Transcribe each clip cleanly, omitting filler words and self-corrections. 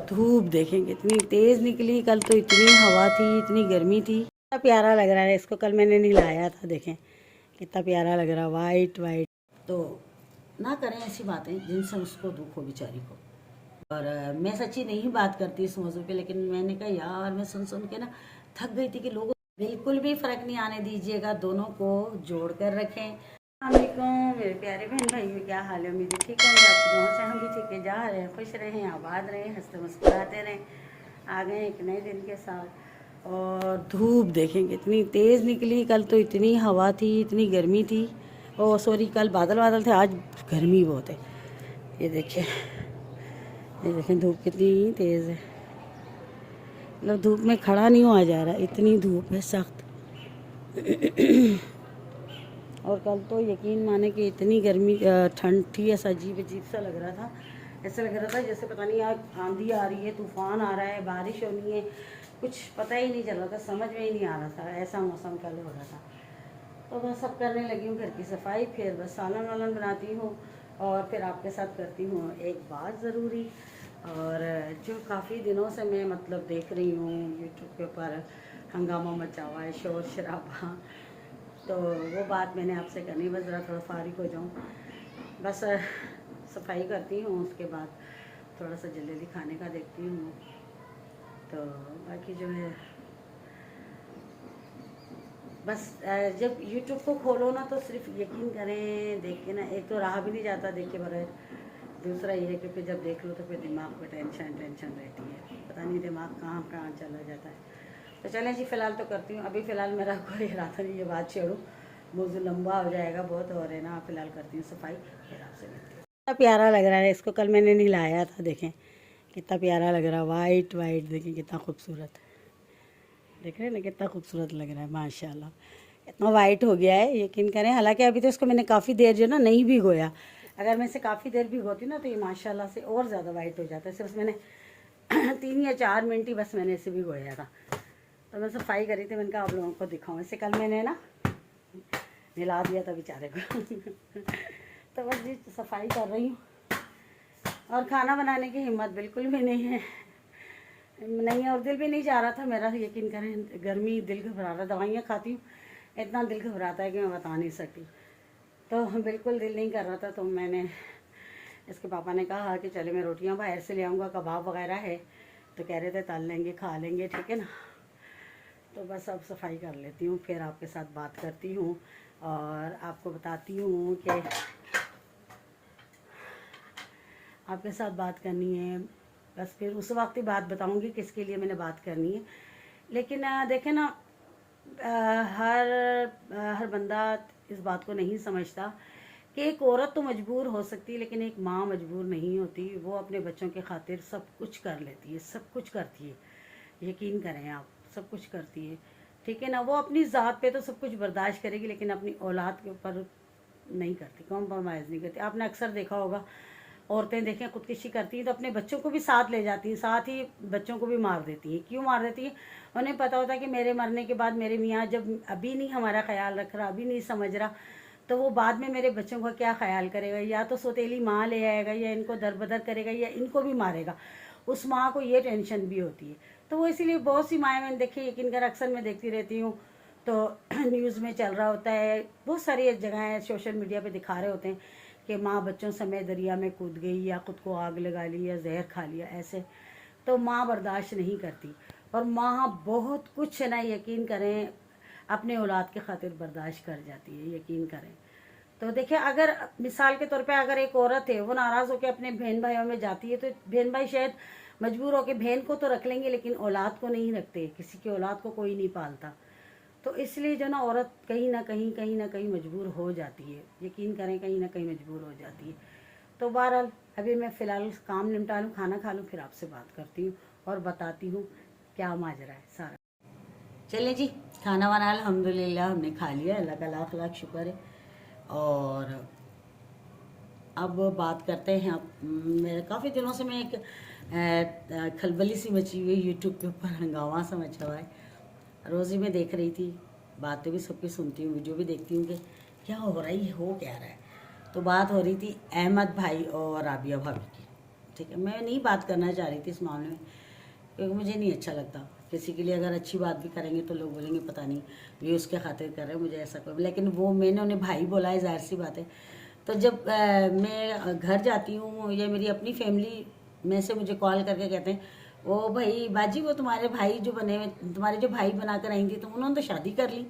धूप देखेंगे इतनी तेज़ निकली, कल तो इतनी हवा थी, इतनी गर्मी थी। कितना प्यारा लग रहा है, इसको कल मैंने नहलाया था, देखें कितना प्यारा लग रहा है, वाइट वाइट। तो ना करें ऐसी बातें जिनसे उसको दुख हो बेचारी को। और मैं सच्ची नहीं बात करती इस मौजू पे, लेकिन मैंने कहा यार मैं सुन सुन के ना थक गई थी कि लोगों बिल्कुल भी फ़र्क नहीं आने दीजिएगा, दोनों को जोड़ कर रखें। अस्सलामुअलैकुम मेरे प्यारे बहन भाई, क्या हाल है? उम्मीद ठीक होंगे आपके गाँव से, हम भी ठीक है। जा रहे हैं, खुश रहें, आबाद रहें, हंसते मुस्कुराते रहें। आ गए एक नए दिन के साथ। और धूप देखेंगे इतनी तेज़ निकली, कल तो इतनी हवा थी, इतनी गर्मी थी। ओ सॉरी, कल बादल बादल थे, आज गर्मी बहुत है। ये देखें धूप कितनी तेज़ है, मतलब धूप में खड़ा नहीं हुआ जा रहा, इतनी धूप है सख्त। और कल तो यकीन माने कि इतनी गर्मी ठंड थी, ऐसा अजीब अजीब सा लग रहा था। ऐसा लग रहा था जैसे पता नहीं आज आंधी आ रही है, तूफ़ान आ रहा है, बारिश होनी है, कुछ पता ही नहीं चल रहा था, समझ में ही नहीं आ रहा था, ऐसा मौसम कल हो रहा था। तो बस सब करने लगी हूँ घर की सफाई, फिर बस सालन वालन बनाती हूँ और फिर आपके साथ करती हूँ एक बात ज़रूरी। और जो काफ़ी दिनों से मैं मतलब देख रही हूँ यूट्यूब के ऊपर हंगामा मचा हुआ है, शोर शराबा, तो वो बात मैंने आपसे करनी, बस ज़रा थोड़ा फारिग हो जाऊँ। बस सफाई करती हूँ, उसके बाद थोड़ा सा जल्दी खाने का देखती हूँ। तो बाकी जो है बस जब यूट्यूब को खोलो ना तो सिर्फ यकीन करें देख के ना, एक तो रहा भी नहीं जाता देख के बगैर, दूसरा ये है क्योंकि जब देख लो तो फिर दिमाग में टेंशन रहती है, पता नहीं दिमाग कहाँ कहाँ चला जाता है। तो चलें जी, फ़िलहाल तो करती हूँ। अभी फ़िलहाल मेरा कोई इरादा नहीं, ये बात छोड़ो, मौजू लंबा हो जाएगा बहुत, और है ना, फ़िलहाल करती हूँ सफाई, फिर आपसे मिलती हूँ। कितना प्यारा लग रहा है, इसको कल मैंने नहलाया था, देखें कितना प्यारा लग रहा है, वाइट वाइट, देखें कितना खूबसूरत, देख रहे हैं ना कितना खूबसूरत लग रहा है, माशाल्लाह इतना वाइट हो गया है, यकीन करें। हालांकि अभी तो इसको मैंने काफ़ी देर जो ना नहीं भिगोया, अगर मैं इसे काफ़ी देर भिगोती ना तो ये माशाल्लाह से और ज़्यादा वाइट हो जाता है। सिर्फ मैंने 3 या 4 मिनट ही बस मैंने इसे भिगोया था। तो मैं सफाई करी थी, मैंने कहा आप लोगों को दिखाऊँ। इसे कल मैंने ना नहला दिया था बेचारे को। तो बस जी सफाई कर रही हूँ, और खाना बनाने की हिम्मत बिल्कुल भी नहीं है, नहीं है, और दिल भी नहीं चाह रहा था मेरा, यकीन करें गर्मी, दिल घबरा रहा, दवाइयाँ खाती हूँ, इतना दिल घबराता है कि मैं बता नहीं सकती। तो बिल्कुल दिल नहीं कर रहा था, तो मैंने इसके पापा ने कहा कि चले मैं रोटियां बाहर से ले आऊँगा, कबाब वगैरह है, तो कह रहे थे तल लेंगे खा लेंगे, ठीक है ना। तो बस अब सफाई कर लेती हूँ, फिर आपके साथ बात करती हूँ और आपको बताती हूँ कि आपके साथ बात करनी है। बस फिर उस वक्त ही बात बताऊँगी किसके लिए मैंने बात करनी है। लेकिन देखें ना, हर बंदा इस बात को नहीं समझता कि एक औरत तो मजबूर हो सकती है, लेकिन एक माँ मजबूर नहीं होती। वो अपने बच्चों के खातिर सब कुछ कर लेती है, सब कुछ करती है, यकीन करें आप, सब कुछ करती है, ठीक है ना। वो अपनी ज़ात पे तो सब कुछ बर्दाश्त करेगी, लेकिन अपनी औलाद के ऊपर नहीं करती, कॉम्प्रोमाइज़ नहीं करती। आपने अक्सर देखा होगा औरतें देखें खुदकुशी करती हैं तो अपने बच्चों को भी साथ ले जाती हैं, साथ ही बच्चों को भी मार देती हैं। क्यों मार देती हैं? उन्हें पता होता है कि मेरे मरने के बाद मेरे मियाँ जब अभी नहीं हमारा ख्याल रख रहा, अभी नहीं समझ रहा, तो वो बाद में मेरे बच्चों का क्या ख्याल करेगा? या तो सौतेली माँ ले आएगा, या इनको दर बदर करेगा, या इनको भी मारेगा। उस माँ को ये टेंशन भी होती है। तो वो इसीलिए बहुत सी माएँ मैंने देखी, यकीन कर अक्सर मैं देखती रहती हूँ, तो न्यूज़ में चल रहा होता है, बहुत सारी जगह सोशल मीडिया पे दिखा रहे होते हैं कि माँ बच्चों समेत दरिया में कूद गई, या खुद को आग लगा ली, या जहर खा लिया, ऐसे। तो माँ बर्दाश्त नहीं करती, और माँ बहुत कुछ है ना, यकीन करें, अपने औलाद के खातिर बर्दाश्त कर जाती है, यकीन करें। तो देखिए, अगर मिसाल के तौर पे अगर एक औरत है, वो नाराज़ होकर अपने बहन भाइयों में जाती है, तो बहन भाई शायद मजबूर होकर बहन को तो रख लेंगे, लेकिन औलाद को नहीं रखते, किसी की औलाद को कोई नहीं पालता। तो इसलिए जो ना औरत कहीं ना कहीं मजबूर हो जाती है, यकीन करें कहीं ना कहीं मजबूर हो जाती है। तो बहरहाल अभी मैं फ़िलहाल काम निपटा लूँ, खाना खा लूँ, फिर आपसे बात करती हूँ और बताती हूँ क्या माजरा है सारा। चलिए जी, खाना वाना अल्हम्दुलिल्लाह हमने खा लिया, अल्लाह का लाख लाख शुक्र है। और अब बात करते हैं, अब मेरे काफ़ी दिनों से मैं एक खलबली सी मची हुई यूट्यूब के ऊपर, हंगामा सा मचा हुआ है। रोज़ ही मैं देख रही थी, बातें भी सबकी सुनती हूँ, वीडियो भी देखती हूँ कि क्या हो रहा है, हो क्या रहा है। तो बात हो रही थी अहमद भाई और राबिया भाभी की, ठीक है, मैं नहीं बात करना चाह रही थी इस मामले में, क्योंकि मुझे नहीं अच्छा लगता। किसी के लिए अगर अच्छी बात भी करेंगे तो लोग बोलेंगे पता नहीं ये उसके खातिर कर रहे हैं, मुझे ऐसा कोई, लेकिन वो मैंने उन्हें भाई बोला है, जाहिर सी बात है। तो जब मैं घर जाती हूँ या मेरी अपनी फैमिली में से मुझे कॉल करके कहते हैं, ओ भाई बाजी वो तुम्हारे भाई जो बने हुए, तुम्हारे जो भाई बनाकर आई थी तो उन्होंने तो शादी कर ली।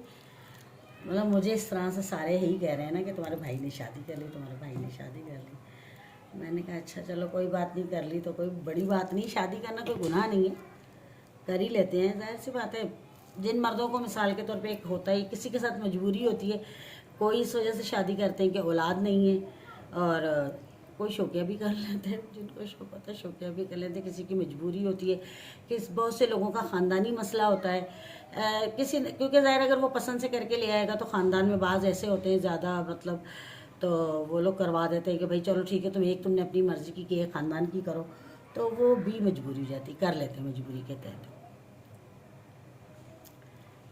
मतलब मुझे इस तरह से सारे यही कह रहे हैं ना कि तुम्हारे भाई ने शादी कर ली, तुम्हारे भाई ने शादी कर ली। मैंने कहा अच्छा चलो कोई बात नहीं, कर ली तो कोई बड़ी बात नहीं, शादी करना कोई गुनाह नहीं है, कर ही लेते हैं, जाहिर सी बात है। जिन मर्दों को मिसाल के तौर पे एक होता है, किसी के साथ मजबूरी होती है, कोई इस वजह से शादी करते हैं कि औलाद नहीं है, और कोई शौकिया भी कर लेते हैं, जिनको शौक होता है शौकिया भी कर लेते हैं, किसी की मजबूरी होती है कि बहुत से लोगों का ख़ानदानी मसला होता है। किसी क्योंकि ज़ाहिर अगर वो पसंद से करके ले आएगा तो ख़ानदान में बाज़ ऐसे होते हैं ज़्यादा, मतलब तो वो लोग करवा देते हैं कि भाई चलो ठीक है, तुमने अपनी मर्ज़ी की है, ख़ानदान की करो, तो वो भी मजबूरी हो जाती, कर लेते हैं मजबूरी के तहत।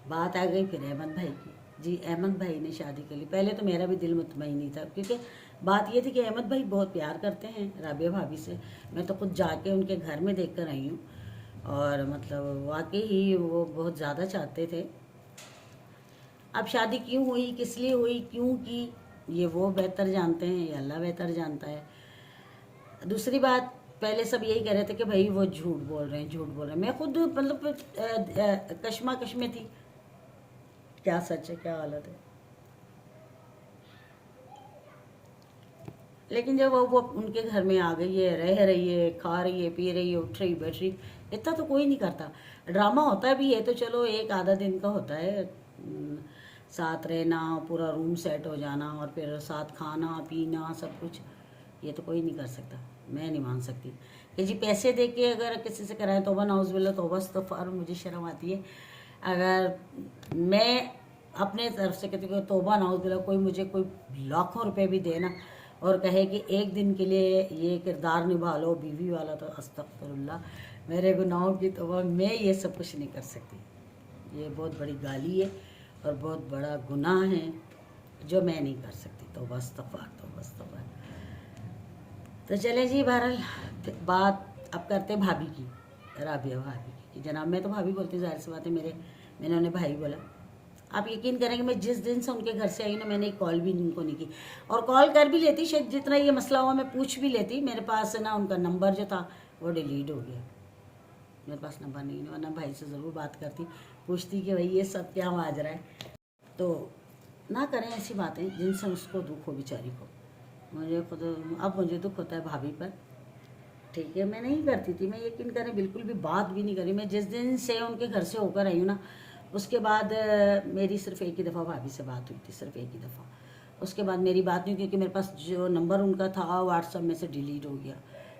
बात आ गई फिर अहमद भाई की। जी अहमद भाई ने शादी कर ली। पहले तो मेरा भी दिल मुतमईन नहीं था, क्योंकि बात ये थी कि अहमद भाई बहुत प्यार करते हैं राबिया भाभी से। मैं तो खुद जाके उनके घर में देख कर आई हूँ, और मतलब वाकई ही वो बहुत ज़्यादा चाहते थे। अब शादी क्यों हुई, किस लिए हुई, क्यों की, ये वो बेहतर जानते हैं, ये अल्लाह बेहतर जानता है। दूसरी बात, पहले सब यही कह रहे थे कि भाई वो झूठ बोल रहे हैं, झूठ बोल रहे हैं। मैं खुद मतलब कश्मकश में थी, क्या सच है क्या गलत है। लेकिन जब वो उनके घर में आ गई है, रह रही है, खा रही है, पी रही है, उठ रही बैठ रही, इतना तो कोई नहीं करता। ड्रामा होता भी है तो चलो एक आधा दिन का होता है, साथ रहना, पूरा रूम सेट हो जाना, और फिर साथ खाना पीना सब कुछ, ये तो कोई नहीं कर सकता। मैं नहीं मान सकती कि जी पैसे दे के अगर किसी से कराएं, तौबा नाउज़ बिल्लाह, तौबा इस्तग़फ़ार, मुझे शर्म आती है। अगर मैं अपने तरफ से कहती हूँ तौबा नाउज़ बिल्लाह, कोई मुझे कोई लाखों रुपए भी देना और कहे कि एक दिन के लिए ये किरदार निभा लो बीवी वाला, तो अस्तग़फ़िरुल्लाह, मेरे गुनाहों की तौबा, मैं ये सब कुछ नहीं कर सकती। ये बहुत बड़ी गाली है और बहुत बड़ा गुनाह है जो मैं नहीं कर सकती। तौबा इस्तग़फ़ार, तौबा इस्तग़फ़ार। तो चले जी, बहरहाल बात अब करते भाभी की, राबिया भाभी की। जनाब मैं तो भाभी बोलती, जाहिर सी बात है, मैंने उन्हें भाई बोला। आप यकीन करेंगे मैं जिस दिन से उनके घर से आई ना, मैंने एक कॉल भी उनको नहीं की, और कॉल कर भी लेती, शायद जितना ये मसला हुआ मैं पूछ भी लेती। मेरे पास ना उनका नंबर जो था वो डिलीट हो गया, मेरे पास नंबर नहीं, वरना भाई से ज़रूर बात करती, पूछती कि भाई ये सब क्या माजरा है। तो ना करें ऐसी बातें जिनसे उसको दुख हो बेचारी को। मुझे खुद अब मुझे दुख होता है भाभी पर, ठीक है। मैं नहीं करती थी, मैं यकीन करें बिल्कुल भी बात भी नहीं करी। मैं जिस दिन से उनके घर से होकर आई हूँ ना, उसके बाद मेरी सिर्फ एक ही दफ़ा भाभी से बात हुई थी, सिर्फ एक ही दफ़ा। उसके बाद मेरी बात नहीं, क्योंकि मेरे पास जो नंबर उनका था व्हाट्सअप में से डिलीट हो गया,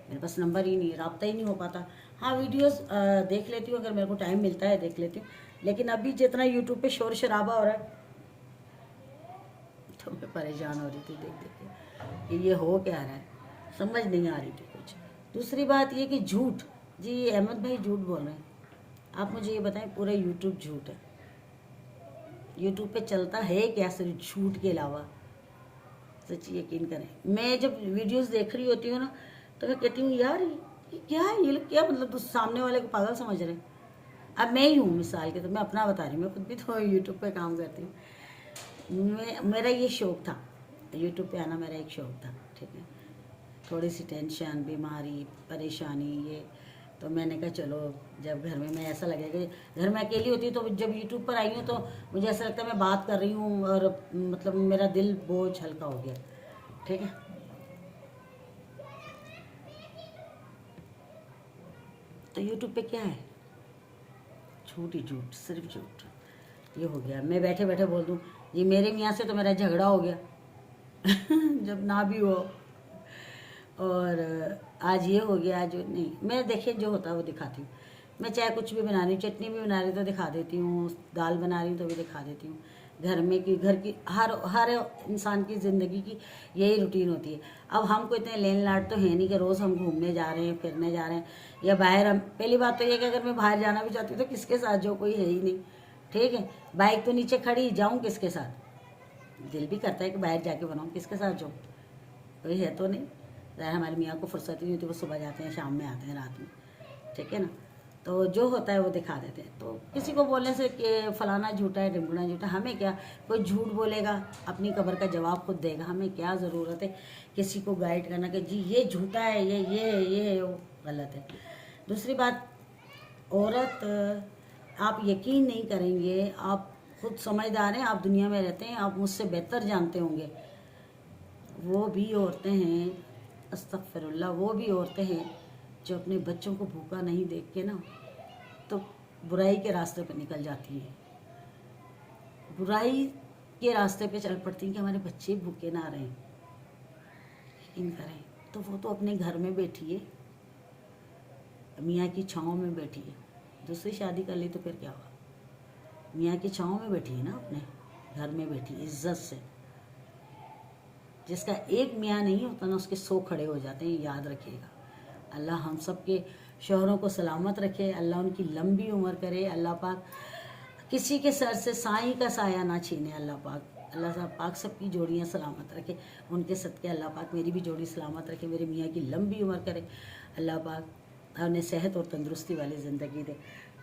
मेरे पास नंबर ही नहीं, रब्ता ही नहीं हो पाता। हाँ वीडियोस देख लेती हूँ, अगर मेरे को टाइम मिलता है देख लेती हूँ, लेकिन अभी जितना यूट्यूब पे शोर शराबा हो रहा है तो मैं परेशान हो रही थी देख देख के कि ये हो क्या रहा है, समझ नहीं आ रही थी कुछ। दूसरी बात ये कि झूठ, जी अहमद भाई झूठ बोल रहे हैं। आप मुझे ये बताएं, पूरा यूट्यूब झूठ है, यूट्यूब पे चलता है क्या सिर्फ झूठ के अलावा? सच्ची यकीन करें, मैं जब वीडियोस देख रही होती हूँ ना, तो मैं कहती हूँ यार ये क्या है, ये लोग क्या, मतलब तो सामने वाले को पागल समझ रहे हैं। अब मैं ही हूँ मिसाल के, तो मैं अपना बता रही हूँ, मैं खुद भी तो यूट्यूब पे काम करती हूँ। मेरा ये शौक़ था, यूट्यूब पे आना मेरा एक शौक़ था, ठीक है। थोड़ी सी टेंशन, बीमारी, परेशानी, ये तो मैंने कहा चलो, जब घर में मैं ऐसा लगेगा, घर में अकेली होती तो जब यूट्यूब पर आई हूँ तो मुझे ऐसा लगता है मैं बात कर रही हूँ, और मतलब मेरा दिल बोझ हल्का हो गया, ठीक है। तो यूट्यूब पे क्या है, झूठ ही झूठ, सिर्फ झूठ। ये हो गया, मैं बैठे बैठे बोल दूँ जी मेरे मियाँ से तो मेरा झगड़ा हो गया जब ना भी हो, और आज ये हो गया, आज नहीं। मैं देखिए जो होता है वो दिखाती हूँ। मैं चाहे कुछ भी बना रही हूँ, चटनी भी बना रही तो दिखा देती हूँ, दाल बना रही हूँ तो भी दिखा देती हूँ। घर की हर इंसान की ज़िंदगी की यही रूटीन होती है। अब हमको इतने लेन लाट तो है नहीं कि रोज़ हम घूमने जा रहे हैं, फिरने जा रहे हैं, या बाहर हम, पहली बात तो ये कि अगर मैं बाहर जाना भी चाहती हूँ तो किसके साथ जाऊँ, कोई है ही नहीं, ठीक है। बाइक तो नीचे खड़ी, जाऊँ किसके साथ? दिल भी करता है कि बाहर जाके बनाऊँ, किसके साथ जाऊँ, कोई है तो नहीं। ज़रा हमारे मियाँ को फुर्सत ही नहीं होती, वो सुबह जाते हैं शाम में आते हैं रात में, ठीक है ना। तो जो होता है वो दिखा देते हैं। तो किसी को बोलने से कि फलाना झूठा है ढिमकुना झूठा, हमें क्या, कोई झूठ बोलेगा अपनी कब्र का जवाब खुद देगा, हमें क्या ज़रूरत है किसी को गाइड करना कि जी ये झूठा है, ये वो गलत है। दूसरी बात, औरत, आप यकीन नहीं करेंगे, आप खुद समझदार हैं, आप दुनिया में रहते हैं, आप मुझसे बेहतर जानते होंगे, वो भी औरतें हैं, अस्तगफिरुल्लाह, वो भी औरतें हैं जो अपने बच्चों को भूखा नहीं देख के ना तो बुराई के रास्ते पर निकल जाती हैं, बुराई के रास्ते पे चल पड़ती हैं कि हमारे बच्चे भूखे ना रहें। यकीन करें, तो वो तो अपने घर में बैठी है, मियाँ की छाँव में बैठी है। दूसरी शादी कर ली तो फिर क्या हुआ, मियाँ की छाँव में बैठी है ना, अपने घर में बैठी है इज्जत से। जिसका एक मियाँ नहीं होता ना, उसके 100 खड़े हो जाते हैं, याद रखिएगा। अल्लाह हम सब के शौहरों को सलामत रखे, अल्लाह उनकी लंबी उम्र करे, अल्लाह पाक किसी के सर से साईं का साया ना छीने, अल्लाह पाक सबकी जोड़ियाँ सलामत रखे, उनके सदके अल्लाह पाक मेरी भी जोड़ी सलामत रखे, मेरे मियाँ की लंबी उम्र करे, अल्लाह पाक उन्हें सेहत और तंदुरुस्ती वाली ज़िंदगी दे।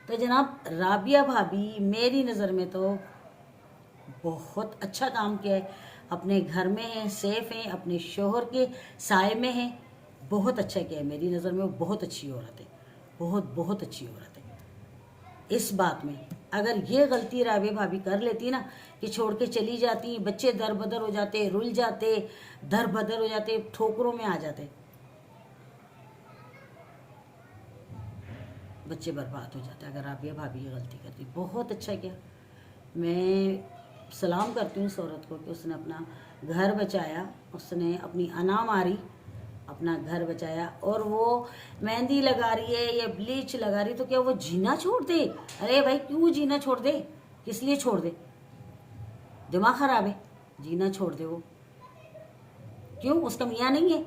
तो जनाब राबिया भाभी मेरी नज़र में तो बहुत अच्छा काम किया है, अपने घर में है, सेफ हैं, अपने शोहर के साए में हैं, बहुत अच्छा किया है। मेरी नज़र में वो बहुत अच्छी औरत है, बहुत अच्छी औरत है। इस बात में अगर ये गलती राबिया भाभी कर लेती ना कि छोड़ के चली जाती, बच्चे दर बदर हो जाते, रुल जाते, दर बदर हो जाते, ठोकरों में आ जाते, बच्चे बर्बाद हो जाते अगर राबिया भाभी ये गलती करती। बहुत अच्छा किया, मैं सलाम करती हूँ उस औरत को कि उसने अपना घर बचाया, उसने अपनी अना मारी, अपना घर बचाया। और वो मेहंदी लगा रही है या ब्लीच लगा रही, तो क्या वो जीना छोड़ दे? अरे भाई क्यों जीना छोड़ दे, किस लिए छोड़ दे? दिमाग खराब है, जीना छोड़ दे वो, क्यों? उसका मियाँ नहीं है?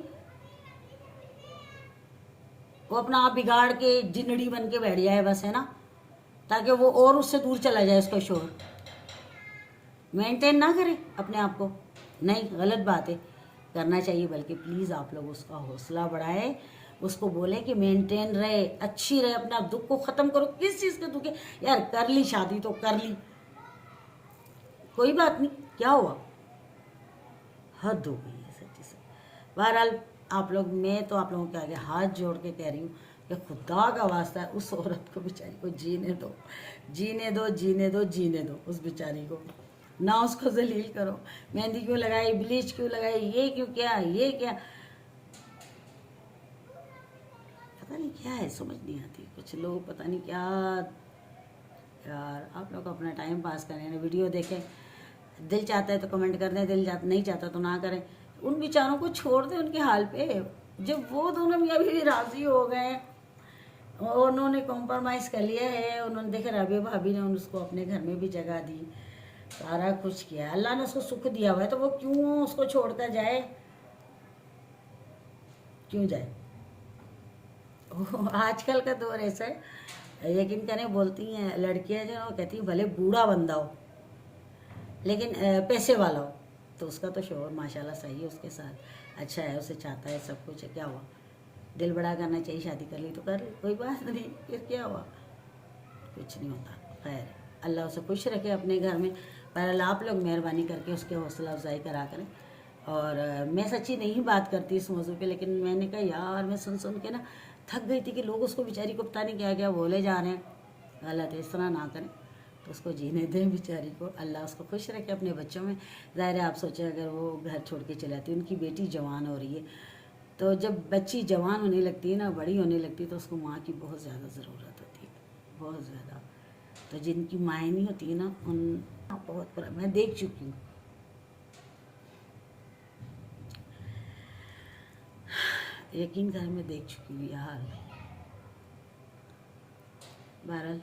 वो अपना आप बिगाड़ के जिनड़ी बन के बैठ जाए बस, है ना, ताकि वो और उससे दूर चला जाए उसका शोहर। मेंटेन ना करे अपने आप को, नहीं, गलत बात है, करना चाहिए। बल्कि प्लीज़ आप लोग उसका हौसला बढ़ाएं, उसको बोले कि मेंटेन रहे, अच्छी रहे, अपना दुख को ख़त्म करो। किस चीज़ का दुख है यार? कर ली शादी तो कर ली, कोई बात नहीं, क्या हुआ? हद हो गई है सच्ची से। बहरहाल आप लोग, मैं तो आप लोगों के आगे हाथ जोड़ के कह रही हूँ कि खुदा का वास्ता है उस औरत को, बेचारी को जीने दो, जीने दो, जीने दो, जीने दो उस बेचारी को, ना उसको जलील करो। मेहंदी क्यों लगाई, ब्लीच क्यों लगाई, ये क्यों किया, ये क्या, पता नहीं क्या है, समझ नहीं आती। कुछ लोग पता नहीं क्या, यार आप लोग अपना टाइम पास करें, वीडियो देखें, दिल चाहता है तो कमेंट कर दें, दिल नहीं चाहता तो ना करें। उन बेचारों को छोड़ दें उनके हाल पे। जब वो दोनों मियाँ भी राज़ी हो गए और उन्होंने कॉम्प्रोमाइज़ कर लिया है, उन्होंने देखा राबिया भाभी ने उसको अपने घर में भी जगह दी, सारा कुछ किया, अल्लाह ने उसको सुख दिया हुआ है, तो वो क्यों उसको छोड़कर जाए? क्यों जाए? आजकल का दौर ऐसा है, यकीन करें, बोलती हैं लड़कियां जो, कहती हैं भले बूढ़ा बंदा हो लेकिन पैसे वाला हो, तो उसका तो शोहर माशाल्लाह सही है, उसके साथ अच्छा है, उसे चाहता है, सब कुछ है, क्या हुआ? दिल बड़ा करना चाहिए, शादी कर ली तो कर ली, कोई बात नहीं, फिर क्या हुआ? कुछ नहीं होता। खैर, अल्लाह उसे खुश रखे अपने घर में। पर आप लोग मेहरबानी करके उसके हौसला अफजाई करा करें। और मैं सच्ची नहीं बात करती इस मौजू पे, लेकिन मैंने कहा यार, मैं सुन के ना थक गई थी कि लोग उसको बेचारी को पता नहीं क्या क्या बोले जा रहे हैं, गलत है, इस तरह ना करें, तो उसको जीने दें बेचारी को, अल्लाह उसको खुश रखे अपने बच्चों में। ज़ाहिर है, आप सोचें अगर वो घर छोड़ के चले जाती, उनकी बेटी जवान हो रही है, तो जब बच्ची जवान होने लगती है ना, बड़ी होने लगती है, तो उसको माँ की बहुत ज़्यादा ज़रूरत होती है, बहुत ज़्यादा। तो जिनकी माएँ नहीं होती है ना, उन बहुत बड़ा, मैं देख चुकी हूँ। यकीन कर, मैं देख चुकी हूँ यह हाल। बहरहाल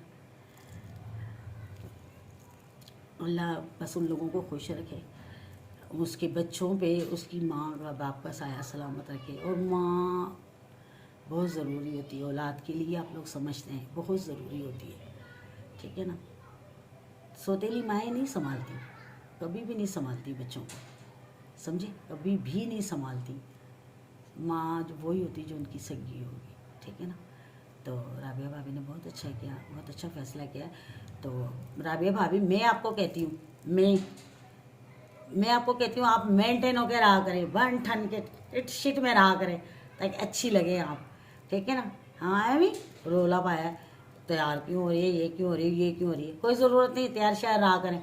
अल्लाह बस उन लोगों को खुश रखे, उसके बच्चों पे उसकी माँ का बाप का साया सलामत रखे। और माँ बहुत ज़रूरी होती है औलाद के लिए, आप लोग समझते हैं, बहुत ज़रूरी होती है, ठीक है ना। सौतेली माएँ नहीं संभालती, कभी भी नहीं संभालती बच्चों को, समझे, कभी भी नहीं संभालती। माँ जो वही होती जो उनकी सगी होगी, ठीक है ना। तो राबिया भाभी ने बहुत अच्छा किया, बहुत अच्छा फैसला किया। तो राबिया भाभी मैं आपको कहती हूँ, मैं आपको कहती हूँ आप मेंटेन होकर रहा करें, बन ठन के इट शिट में रहा करें ताकि अच्छी लगे आप, ठीक है ना। हाँ आया भी रोला पाया तैयार क्यों हो रही है, ये क्यों हो रही है, ये क्यों हो रही है, कोई ज़रूरत नहीं, तैयार शायर रहा करें।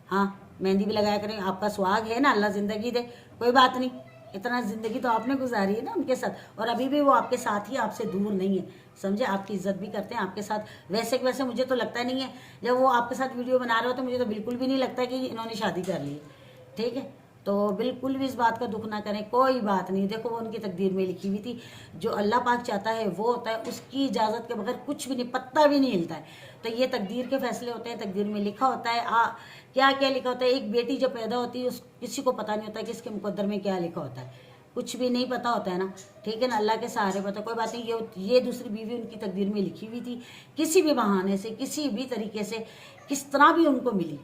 हाँ मेहंदी भी लगाया करें, आपका सुहाग है ना, अल्लाह ज़िंदगी दे, कोई बात नहीं, इतना ज़िंदगी तो आपने गुजारी है ना उनके साथ, और अभी भी वो आपके साथ ही, आपसे दूर नहीं है, समझे। आपकी इज्जत भी करते हैं आपके साथ। वैसे कि वैसे मुझे तो लगता नहीं है, जब वो आपके साथ वीडियो बना रहे हो तो मुझे तो बिल्कुल भी नहीं लगता कि इन्होंने शादी कर ली है, ठीक है। तो बिल्कुल भी इस बात का दुख ना करें, कोई बात नहीं। देखो वो उनकी तकदीर में लिखी हुई थी, जो अल्लाह पाक चाहता है वो होता है, उसकी इजाज़त के बगैर कुछ भी नहीं, पत्ता भी नहीं हिलता है। तो ये तकदीर के फैसले होते हैं, तकदीर में लिखा होता है। क्या क्या लिखा होता है, एक बेटी जब पैदा होती है उस किसी को पता नहीं होता कि इसके मुकद्दर में क्या लिखा होता है, कुछ भी नहीं पता होता है ना, ठीक है ना। अल्लाह के सहारे पता, कोई बात नहीं। ये दूसरी बीवी उनकी तकदीर में लिखी हुई थी, किसी भी बहाने से, किसी भी तरीके से, किस तरह भी उनको मिली,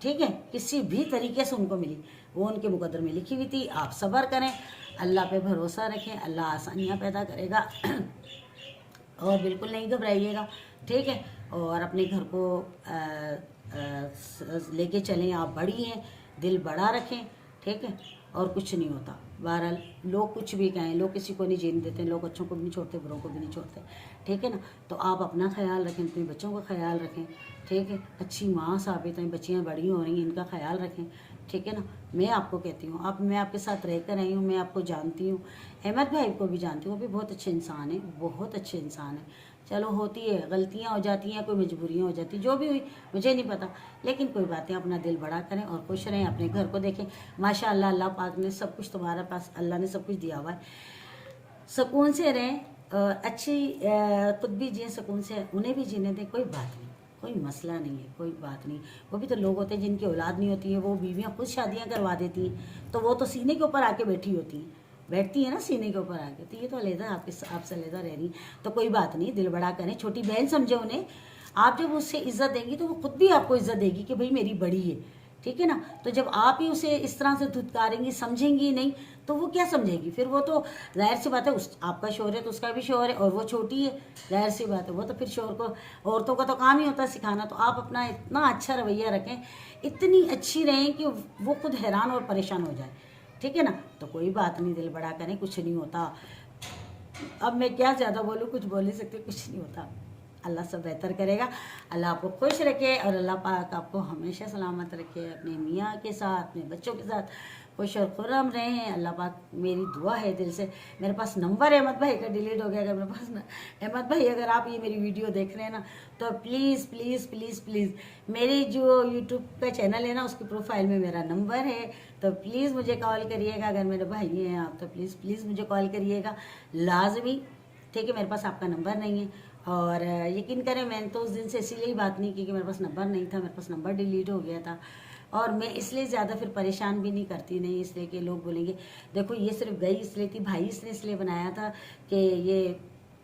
ठीक है, किसी भी तरीके से उनको मिली, वो उनके मुकद्दर में लिखी हुई थी। आप सब्र करें, अल्लाह पे भरोसा रखें, अल्लाह आसानियाँ पैदा करेगा और बिल्कुल नहीं घबराइएगा, ठीक है। और अपने घर को लेके चलें, आप बड़ी हैं, दिल बड़ा रखें, ठीक है। और कुछ नहीं होता, बहरहाल लोग कुछ भी कहें, लोग किसी को नहीं जीने देते, लोग अच्छों को भी नहीं छोड़ते, बुरों को भी नहीं छोड़ते, ठीक है ना। तो आप अपना ख्याल रखें, अपने बच्चों का ख्याल रखें, ठीक है। अच्छी माँ साबित हैं, बच्चियाँ बड़ी हो रही हैं, इनका ख्याल रखें, ठीक है ना। मैं आपको कहती हूँ, मैं आपके साथ रह कर आई हूँ, मैं आपको जानती हूँ, अहमद भाई को भी जानती हूँ, वो भी बहुत अच्छे इंसान है, बहुत अच्छे इंसान है। चलो होती है, गलतियाँ हो जाती हैं, कोई मजबूरियाँ हो जाती, जो भी हुई मुझे नहीं पता, लेकिन कोई बात नहीं, अपना दिल बड़ा करें और खुश रहें, अपने घर को देखें। माशाअल्लाह अल्लाह पाक ने सब कुछ तुम्हारे पास, अल्लाह ने सब कुछ दिया हुआ है, सुकून से रहें, अच्छी खुद भी जिए सुकून से, उन्हें भी जीने दें, कोई बात नहीं, कोई मसला नहीं है, कोई बात नहीं। वो भी तो लोग होते हैं जिनकी औलाद नहीं होती है, वो बीवियाँ खुद शादियाँ करवा देती हैं, तो वो तो सीने के ऊपर आके बैठी होती हैं, बैठती है ना सीने के ऊपर आके, तो ये तो अलहदा आपसे अलहदा रह रही, तो कोई बात नहीं, दिल बड़ा करें, छोटी बहन समझे उन्हें। आप जब उससे इज्जत देंगी तो वो खुद भी आपको इज्जत देगी कि भाई मेरी बड़ी है, ठीक है ना। तो जब आप ही उसे इस तरह से धुतकारेंगी, समझेंगी नहीं, तो वो क्या समझेगी फिर। वो तो जाहिर सी बात है, उस आपका शोर है तो उसका भी शोर है, और वो छोटी है, जाहिर सी बात है, वो तो फिर शोर को, औरतों का तो काम ही होता है सिखाना। तो आप अपना इतना अच्छा रवैया रखें, इतनी अच्छी रहें कि वो खुद हैरान और परेशान हो जाए, ठीक है ना। तो कोई बात नहीं, दिल बड़ा करें, कुछ नहीं होता। अब मैं क्या ज़्यादा बोलूँ, कुछ बोल नहीं सकती, कुछ नहीं होता, अल्लाह सब बेहतर करेगा। अल्लाह आपको खुश रखे और अल्लाह पाक आपको हमेशा सलामत रखे, अपने मियाँ के साथ, अपने बच्चों के साथ खुश और खुर्रम रहें। अल्लाह पाक, मेरी दुआ है दिल से। मेरे पास नंबर अहमद भाई का डिलीट हो गया, अगर मेरे पास अहमद भाई अगर आप ये मेरी वीडियो देख रहे हैं ना, तो प्लीज़ प्लीज़ प्लीज़ प्लीज़, मेरी जो यूट्यूब का चैनल है ना, उसकी प्रोफाइल में मेरा नंबर है, तो प्लीज़ मुझे कॉल करिएगा। अगर मेरे भाई हैं आप तो प्लीज़ प्लीज़ मुझे कॉल करिएगा, लाजमी, ठीक है। मेरे पास आपका नंबर नहीं है, और यकीन करें मैंने तो उस दिन से इसीलिए ही बात नहीं की कि मेरे पास नंबर नहीं था, मेरे पास नंबर डिलीट हो गया था। और मैं इसलिए ज़्यादा फिर परेशान भी नहीं करती, नहीं इसलिए कि लोग बोलेंगे देखो ये सिर्फ गई इसलिए थी, भाई इसने इसलिए बनाया था कि ये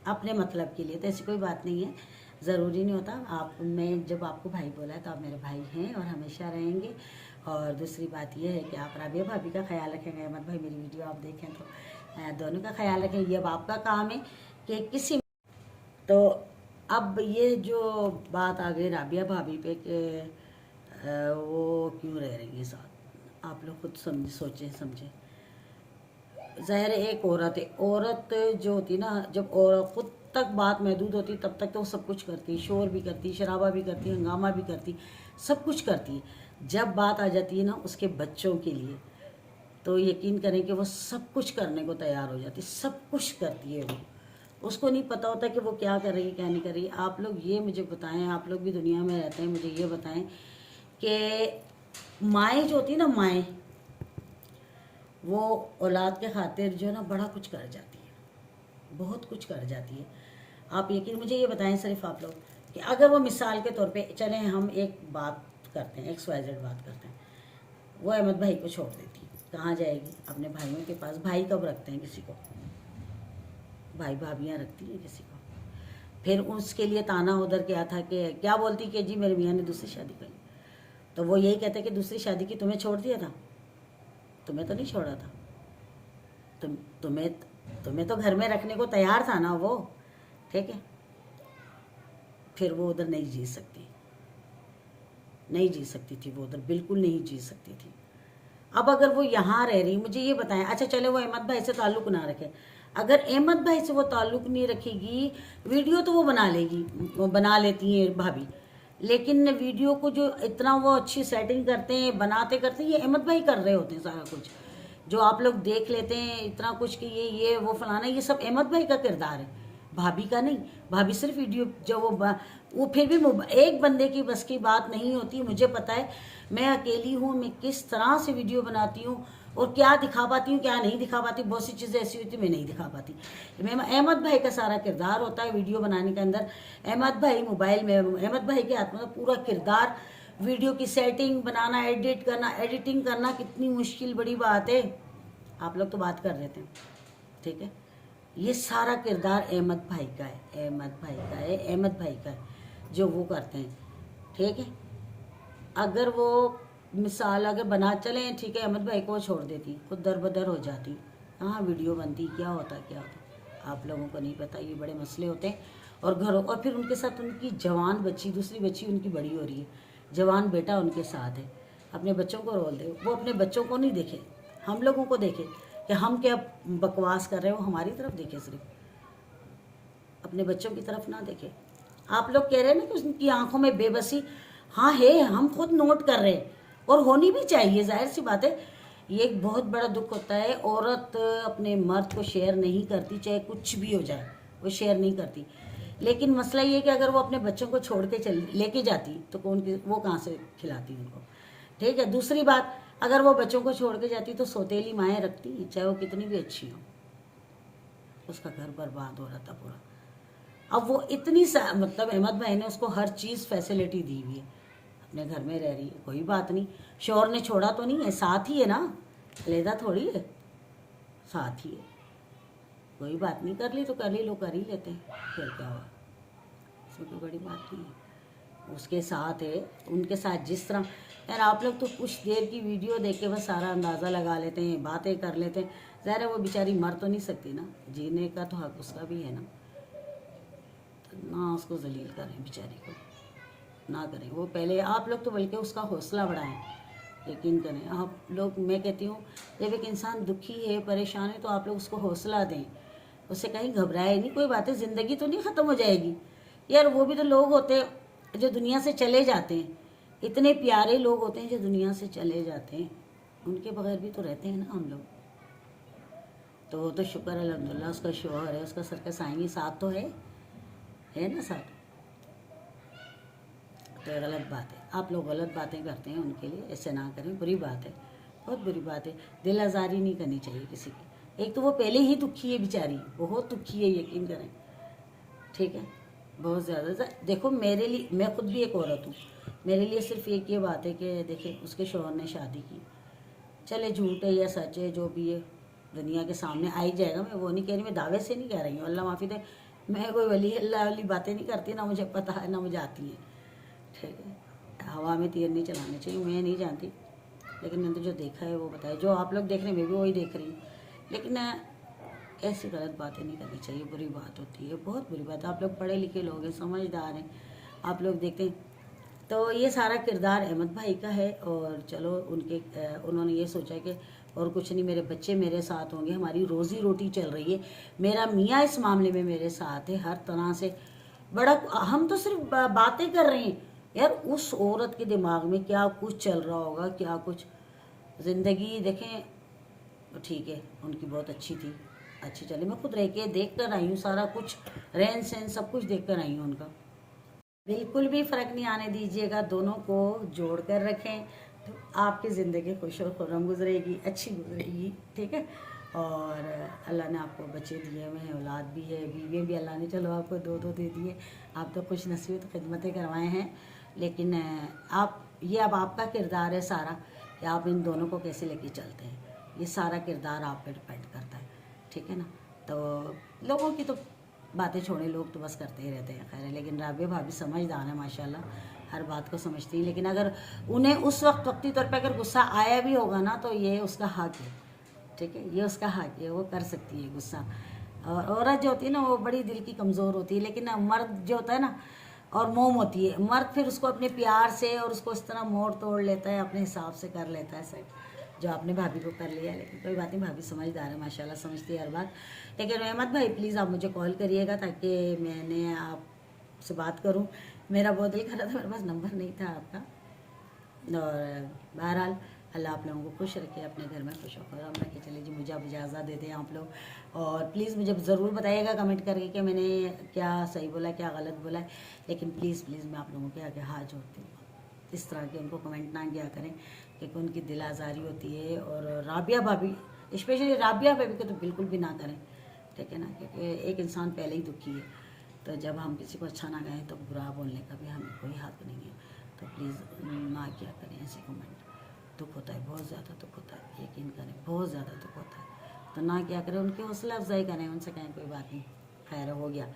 अपने मतलब के लिए, तो ऐसी कोई बात नहीं है, ज़रूरी नहीं होता। मैं जब आपको भाई बोला है तो आप मेरे भाई हैं और हमेशा रहेंगे। और दूसरी बात यह है कि आप राबिया भाभी का ख्याल रखेंगे, अहमद भाई मेरी वीडियो आप देखें तो दोनों का ख्याल रखें। ये अब आपका काम है कि किसी, तो अब ये जो बात आ गई राबिया भाभी पे कि वो क्यों रह रही है साथ, आप लोग खुद सोचें समझें। ज़ाहिर है एक औरत है, औरत जो होती ना, जब औरत खुद तक बात महदूद होती तब तक तो वो सब कुछ करती, शोर भी करती, शराबा भी करती, हंगामा भी करती, सब कुछ करती। जब बात आ जाती है ना उसके बच्चों के लिए, तो यकीन करें कि वो सब कुछ करने को तैयार हो जाती, सब कुछ करती है वो। उसको नहीं पता होता कि वो क्या कर रही है क्या नहीं कर रही। आप लोग ये मुझे बताएं, आप लोग भी दुनिया में रहते हैं, मुझे ये बताएं कि माएँ जो होती है ना, माएँ वो औलाद के खातिर जो है ना बड़ा कुछ कर जाती है, बहुत कुछ कर जाती है। आप यकीन, मुझे ये बताएं सिर्फ आप लोग कि अगर वो मिसाल के तौर पे चलें, हम एक बात करते हैं, XYZ बात करते हैं, वो अहमद भाई को छोड़ देती है, कहाँ जाएगी? अपने भाइयों के पास। भाई कब रखते हैं किसी को? भाई भाभियाँ रखती हैं किसी को। फिर उसके लिए ताना उधर क्या था कि क्या बोलती कि जी मेरे मियाँ ने दूसरी शादी कर ली, तो वो यही कहते कि दूसरी शादी की तुम्हें छोड़ दिया था? तुम्हें तो नहीं छोड़ा था, तुम्हें तुम्हें तो घर में रखने को तैयार था ना वो, ठीक है। फिर वो उधर नहीं जी सकती, नहीं जी सकती थी वो उधर, बिल्कुल नहीं जी सकती थी। अब अगर वो यहाँ रह रही, मुझे ये बताएं, अच्छा चले वो अहमद भाई से ताल्लुक़ ना रखे, अगर अहमद भाई से वो ताल्लुक़ नहीं रखेगी, वीडियो तो वो बना लेगी, वो बना लेती हैं भाभी, लेकिन वीडियो को जो इतना वो अच्छी सेटिंग करते हैं, बनाते करते हैं, ये अहमद भाई कर रहे होते हैं सारा कुछ। जो आप लोग देख लेते हैं इतना कुछ कि ये वो फलाना, ये सब अहमद भाई का किरदार है, भाभी का नहीं। भाभी सिर्फ वीडियो जो वो फिर भी एक बंदे की बस की बात नहीं होती। मुझे पता है मैं अकेली हूँ, मैं किस तरह से वीडियो बनाती हूँ और क्या दिखा पाती हूँ क्या नहीं दिखा पाती। बहुत सी चीज़ें ऐसी होती मैं नहीं दिखा पाती। मैं अहमद भाई का सारा किरदार होता है वीडियो बनाने के अंदर। अहमद भाई मोबाइल में, अहमद भाई के हाथ में पूरा किरदार, वीडियो की सेटिंग बनाना, एडिट करना, एडिटिंग करना कितनी मुश्किल बड़ी बात है। आप लोग तो बात कर रहे थे, ठीक है। ये सारा किरदार अहमद भाई का है, अहमद भाई का है, अहमद भाई का है जो वो करते हैं, ठीक है। अगर वो मिसाल अगर बना चलें, ठीक है, अहमद भाई को छोड़ देती, खुद दरबदर हो जाती, हाँ वीडियो बनती, क्या होता क्या होता। आप लोगों को नहीं पता, ये बड़े मसले होते हैं। और घरों, और फिर उनके साथ उनकी जवान बच्ची, दूसरी बच्ची उनकी बड़ी हो रही है, जवान बेटा उनके साथ है, अपने बच्चों को रोल दे। वो अपने बच्चों को नहीं देखे, हम लोगों को देखे कि हम क्या बकवास कर रहे हो, हमारी तरफ देखे, सिर्फ अपने बच्चों की तरफ ना देखे। आप लोग कह रहे हैं ना कि उनकी आंखों में बेबसी, हाँ है, हम खुद नोट कर रहे हैं और होनी भी चाहिए, जाहिर सी बात है। ये एक बहुत बड़ा दुख होता है, औरत अपने मर्द को शेयर नहीं करती, चाहे कुछ भी हो जाए वो शेयर नहीं करती। लेकिन मसला ये है कि अगर वो अपने बच्चों को छोड़ के लेके जाती तो वो कहाँ से खिलाती उनको, ठीक है। दूसरी बात, अगर वो बच्चों को छोड़ के जाती तो सौतेली माएँ रखती, चाहे वो कितनी भी अच्छी हो, उसका घर बर्बाद हो रहा था पूरा। अब वो इतनी मतलब अहमद भाई ने उसको हर चीज़ फैसिलिटी दी हुई है, अपने घर में रह रही है, कोई बात नहीं। शोहर ने छोड़ा तो नहीं है, साथ ही है ना, अलहदा थोड़ी है, साथ ही है, कोई बात नहीं। कर ली तो कर ली, लोग कर ही लेते हैं, फिर क्या हुआ, इसमें कोई बड़ी बात नहीं है। उसके साथ है, उनके साथ जिस तरह, यार आप लोग तो कुछ देर की वीडियो देख के बस सारा अंदाज़ा लगा लेते हैं, बातें कर लेते हैं। ज़ाहिर है वो बेचारी मर तो नहीं सकती ना, जीने का तो हक उसका भी है ना, ना उसको जलील करें बेचारी को, ना करें। वो पहले आप लोग तो बल्कि उसका हौसला बढ़ाएं, यकीन करें आप लोग। मैं कहती हूँ जब एक इंसान दुखी है, परेशान है, तो आप लोग उसको हौसला दें, उससे कहीं घबराए नहीं। कोई बात है, ज़िंदगी तो नहीं ख़त्म हो जाएगी यार। वो भी तो लोग होते हैं जो दुनिया से चले जाते हैं, इतने प्यारे लोग होते हैं जो दुनिया से चले जाते हैं, उनके बगैर भी तो रहते हैं ना हम लोग। तो वो तो शुक्र अल्हम्दुलिल्लाह, उसका शौहर है, उसका सर्कस आएंगी, साथ तो है ना साथ। तो गलत बात है, आप लोग गलत बातें करते हैं उनके लिए, ऐसे ना करें, बुरी बात है, बहुत बुरी बात है। दिल आज़ारी नहीं करनी चाहिए किसी की। एक तो वो पहले ही दुखी है बेचारी, बहुत दुखी है, यकीन करें, ठीक है, बहुत ज़्यादा। देखो मेरे लिए, मैं खुद भी एक औरत हूँ, मेरे लिए सिर्फ एक ये बात है कि देखिए उसके शौहर ने शादी की, चले झूठ है या सच है, जो भी है दुनिया के सामने आ ही जाएगा। मैं वो नहीं कह रही, मैं दावे से नहीं कह रही हूँ, अल्लाह माफ़ी दे, मैं कोई वली अल्लाह वाली बातें नहीं करती, ना मुझे पता है ना मुझे आती हैं, ठीक है। हवा में तीर नहीं चलाने चाहिए, मैं नहीं जानती, लेकिन मैंने तो जो देखा है वो बताया। जो आप लोग देख रहे हैं मैं भी वही देख रही हूँ, लेकिन ऐसी गलत बातें नहीं करनी चाहिए, बुरी बात होती है, बहुत बुरी बात है। आप लोग पढ़े लिखे लोग हैं, समझदार हैं, आप लोग देखते हैं। तो ये सारा किरदार अहमद भाई का है, और चलो उन्होंने ये सोचा कि और कुछ नहीं, मेरे बच्चे मेरे साथ होंगे, हमारी रोज़ी रोटी चल रही है, मेरा मियाँ इस मामले में मेरे साथ है हर तरह से। बड़ा हम तो सिर्फ बातें कर रहे हैं यार, उस औरत के दिमाग में क्या कुछ चल रहा होगा, क्या कुछ ज़िंदगी देखें। ठीक है, उनकी बहुत अच्छी थी, अच्छी चली, मैं खुद रह के देख कर आई हूँ, सारा कुछ रहन सहन सब कुछ देख कर आई हूँ उनका। बिल्कुल भी फ़र्क नहीं आने दीजिएगा, दोनों को जोड़ कर रखें तो आपकी ज़िंदगी खुश और खुर्रम गुजरेगी, अच्छी गुजरेगी, ठीक है। और अल्लाह ने आपको बच्चे दिए हुए हैं, औलाद भी है, बीवियाँ भी अल्लाह ने चलो आपको दो दो दे दिए, आप तो खुश नसीब खिदमतें करवाए हैं। लेकिन ये अब आपका किरदार है सारा कि आप इन दोनों को कैसे लेके चलते हैं, ये सारा किरदार आप पे डिपेंड करता है, ठीक है ना। तो लोगों की तो बातें छोड़े, लोग तो बस करते ही रहते हैं, खैर है। लेकिन राबिया भाभी समझदार है माशाल्लाह, हर बात को समझती है। लेकिन अगर उन्हें उस वक्ती तौर पे अगर गुस्सा आया भी होगा ना, तो ये उसका हक है, ठीक है, ये उसका हक है, वो कर सकती है गुस्सा। और औरत जो होती है ना वो बड़ी दिल की कमज़ोर होती है, लेकिन मर्द जो होता है ना और मोम होती है, मर्द फिर उसको अपने प्यार से और उसको इस तरह मोड़ तोड़ लेता है, अपने हिसाब से कर लेता है सब, जो आपने भाभी को कर लिया। लेकिन कोई बात नहीं, भाभी समझदार है माशाल्लाह, समझती है हर बात। लेकिन रहमत भाई प्लीज़ आप मुझे कॉल करिएगा ताकि मैंने आपसे बात करूं। मेरा बहुत दिल कर रहा था, मेरे पास नंबर नहीं था आपका। और बहरहाल अल्लाह आप लोगों को खुश रखे, अपने घर में खुश होकर हम रखे। चलिए जी, मुझे अब इजाज़त दे दें आप लोग। और प्लीज़ मुझे ज़रूर बताइएगा कमेंट करके कि मैंने क्या सही बोला क्या गलत बोला है। लेकिन प्लीज़ प्लीज़ मैं आप लोगों के आगे हाथ जोड़ती हूँ, इस तरह के उनको कमेंट ना किया करें क्योंकि उनकी दिल आज़ारी होती है। और राबिया भाभी, स्पेशली राबिया भाभी को तो बिल्कुल भी ना करें, ठीक है ना, क्योंकि एक इंसान पहले ही दुखी है, तो जब हम किसी को अच्छा ना कहें तो बुरा बोलने का भी हमें कोई हक नहीं है। तो प्लीज़ ना किया करें ऐसे कमेंट, दुख होता है, बहुत ज़्यादा दुख होता है, यकीन करें बहुत ज़्यादा दुख होता है। तो ना क्या करें, उनकी हौसला अफजाई करें, उनसे कहें कोई बात नहीं, खैर हो गया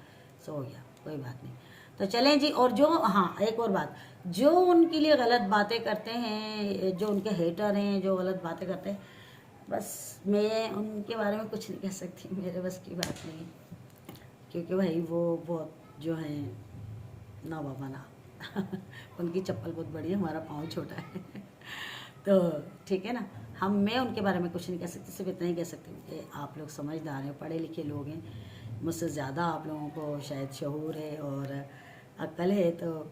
सो हो गया, कोई बात नहीं। तो चलें जी। और जो, हाँ एक और बात, जो उनके लिए गलत बातें करते हैं, जो उनके हेटर हैं, जो गलत बातें करते हैं, बस मैं उनके बारे में कुछ नहीं कह सकती, मेरे बस की बात नहीं, क्योंकि भाई वो बहुत जो है ना बाबा ना उनकी चप्पल बहुत बड़ी है, हमारा पाँव छोटा है तो ठीक है ना, मैं उनके बारे में कुछ नहीं कह सकती, सिर्फ इतना ही कह सकती हूँ कि आप लोग समझदार हैं, पढ़े लिखे लोग हैं, मुझसे ज़्यादा आप लोगों को शायद शऊर है और अक्ल है, तो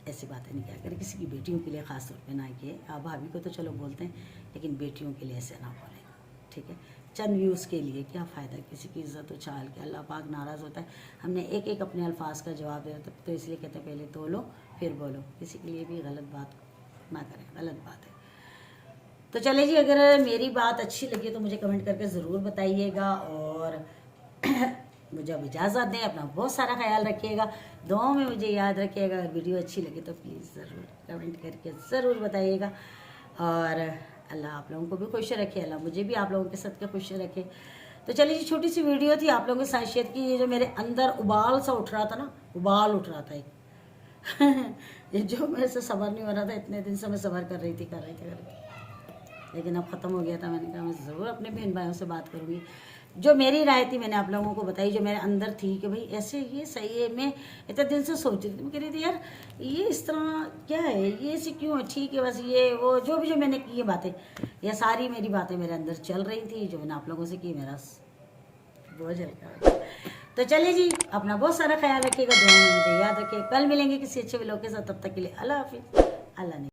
ऐसी बातें नहीं क्या करें, किसी की बेटियों के लिए ख़ास तौर पे ना किए। आप भाभी को तो चलो बोलते हैं, लेकिन बेटियों के लिए ऐसे ना बोलें, ठीक है। चंद व्यूज़ के लिए क्या फ़ायदा, किसी की इज़्ज़त उछाल के अल्लाह पाक नाराज़ होता है। हमने एक एक अपने अल्फाज का जवाब दिया, तो इसलिए कहते हैं पहले तोलो फिर बोलो, किसी के लिए भी गलत बात ना करें, गलत बात है। तो चले जी, अगर मेरी बात अच्छी लगी तो मुझे कमेंट करके ज़रूर बताइएगा। और मुझे अब इजाज़त दें, अपना बहुत सारा ख्याल रखिएगा, दुआओं में मुझे याद रखिएगा। अगर वीडियो अच्छी लगी तो प्लीज़ ज़रूर कमेंट करके ज़रूर बताइएगा। और अल्लाह आप लोगों को भी खुश रखे, अल्लाह मुझे भी आप लोगों के साथ खुश रखे। तो चलिए जी, छोटी सी वीडियो थी आप लोगों के साथ शेयर की। ये जो मेरे अंदर उबाल सा उठ रहा था ना, उबाल उठ रहा था एक ये जो मेरे से सब्र नहीं हो रहा था, इतने दिन से मैं सब्र कर रही थी, लेकिन अब ख़त्म हो गया था। मैंने कहा मैं ज़रूर अपने बहन भाइयों से बात करूँगी। जो मेरी राय थी मैंने आप लोगों को बताई, जो मेरे अंदर थी कि भाई ऐसे ये सही है। मैं इतने दिन से सोच रही थी, मैं कह रही थी यार ये इस तरह क्या है, ये ऐसे क्यों है, ठीक है बस ये वो जो भी जो मैंने की ये बातें, ये सारी मेरी बातें मेरे अंदर चल रही थी, जो मैंने आप लोगों से की, मेरा बोझ हल्का। तो चलिए जी, अपना बहुत सारा ख्याल रखिएगा, दुआ में मुझे याद रखिए। कल मिलेंगे किसी अच्छे व्लॉग के साथ, तब तक के लिए अल्लाह हाफिज़। अल्लाह ने